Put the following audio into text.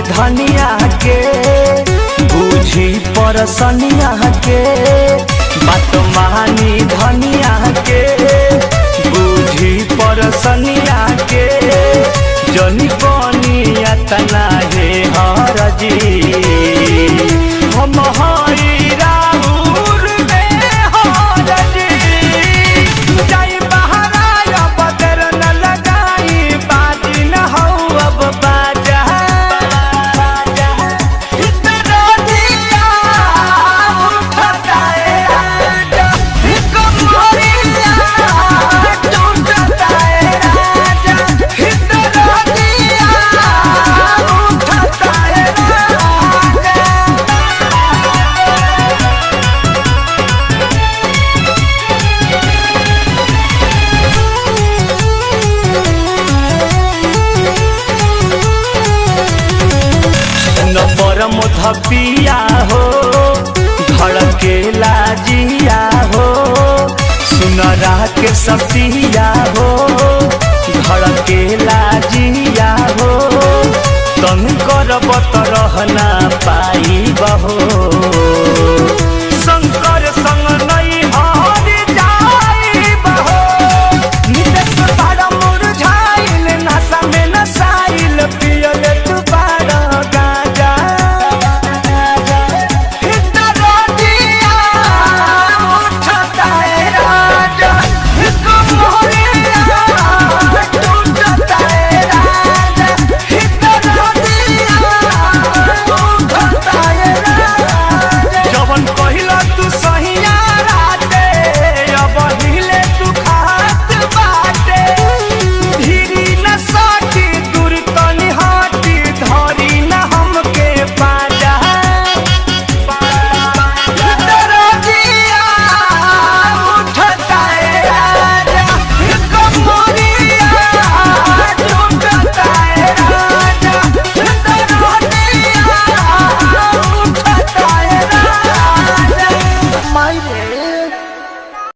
धनिया के बूझी परसनिया के बात मानी धनिया के बूझी परसनिया के जनी बनिया तना हे हरजी हम हई राउर में हरजी जाई बहराया बदर न लगाई बाजी न हो अब बाजा इतना दिया उठता है राजा कमरिया टूटता है राजा इतना दिया उठता है राजा। नंबर मुधपिया हो धड़के लाजिया हो सुनरा के सपिया हो धड़के लाजिया हो तन करब त रहना